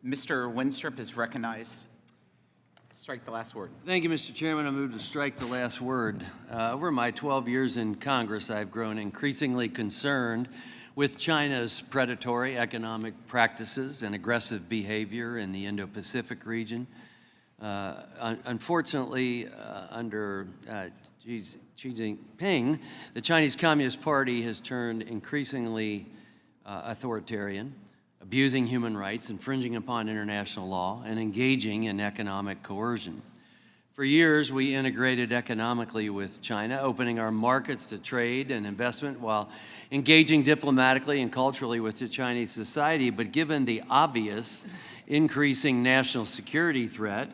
Mr. Wenstrup is recognized. Strike the last word. Thank you, Mr. Chairman. I move to strike the last word. Over my 12 years in Congress, I've grown increasingly concerned with China's predatory economic practices and aggressive behavior in the Indo-Pacific region. Unfortunately, under Xi Jinping, the Chinese Communist Party has turned increasingly authoritarian, abusing human rights, infringing upon international law, and engaging in economic coercion. For years, we integrated economically with China, opening our markets to trade and investment while engaging diplomatically and culturally with the Chinese society. But given the obvious increasing national security threat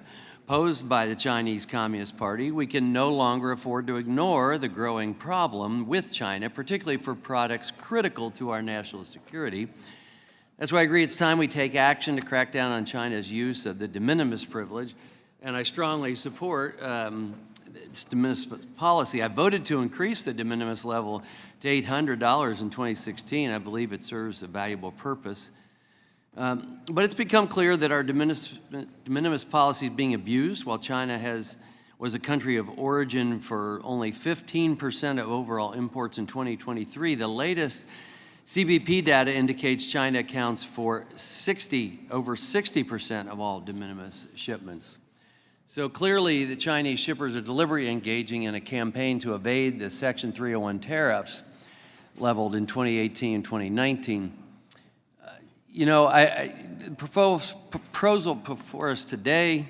posed by the Chinese Communist Party, we can no longer afford to ignore the growing problem with China, particularly for products critical to our national security. That's why I agree it's time we take action to crack down on China's use of the de minimis privilege, and I strongly support its de minimis policy. I voted to increase the de minimis level to $800 in 2016. I believe it serves a valuable purpose. But it's become clear that our de minimis policy is being abused. While China was a country of origin for only 15% of overall imports in 2023, the latest CBP data indicates China accounts for over 60% of all de minimis shipments. So clearly, the Chinese shippers are deliberately engaging in a campaign to evade the Section 301 tariffs leveled in 2018 and 2019. The proposal before us today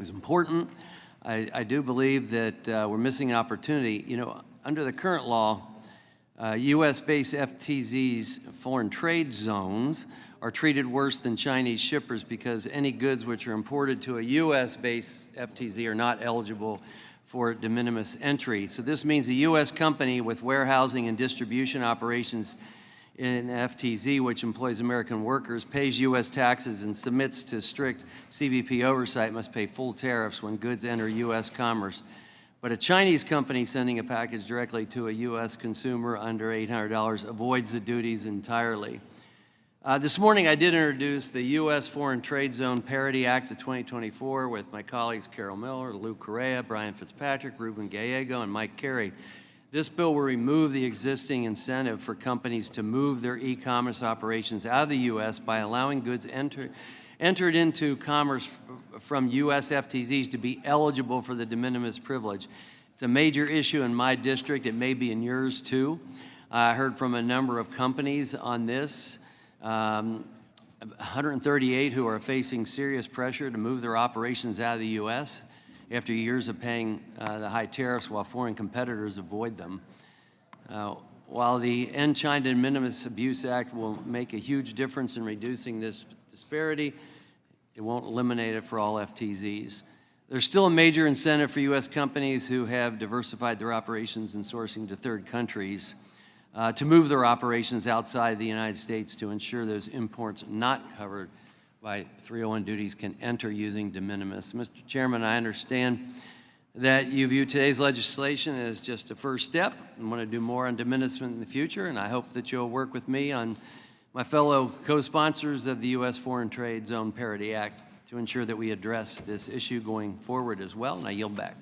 is important. I do believe that we're missing an opportunity. Under the current law, U.S.-based FTZs, foreign trade zones, are treated worse than Chinese shippers because any goods which are imported to a U.S.-based FTZ are not eligible for de minimis entry. So this means a U.S. company with warehousing and distribution operations in FTZ, which employs American workers, pays U.S. taxes and submits to strict CBP oversight, must pay full tariffs when goods enter U.S. commerce. But a Chinese company sending a package directly to a U.S. consumer under $800 avoids the duties entirely. This morning, I did introduce the U.S. Foreign Trade Zone Parity Act of 2024 with my colleagues Carol Miller, Lou Correa, Brian Fitzpatrick, Ruben Gallego, and Mike Carey. This bill will remove the existing incentive for companies to move their e-commerce operations out of the U.S. by allowing goods entered into commerce from U.S. FTZs to be eligible for the de minimis privilege. It's a major issue in my district. It may be in yours too. I heard from a number of companies on this. 138 who are facing serious pressure to move their operations out of the U.S. after years of paying the high tariffs while foreign competitors avoid them. While the End China De Minimis Abuse Act will make a huge difference in reducing this disparity, it won't eliminate it for all FTZs. There's still a major incentive for U.S. companies who have diversified their operations and sourcing to third countries to move their operations outside the United States to ensure those imports not covered by 301 duties can enter using de minimis. Mr. Chairman, I understand that you view today's legislation as just a first step and want to do more on de minimis in the future, and I hope that you'll work with me on my fellow co-sponsors of the U.S. Foreign Trade Zone Parity Act to ensure that we address this issue going forward as well, and I yield back.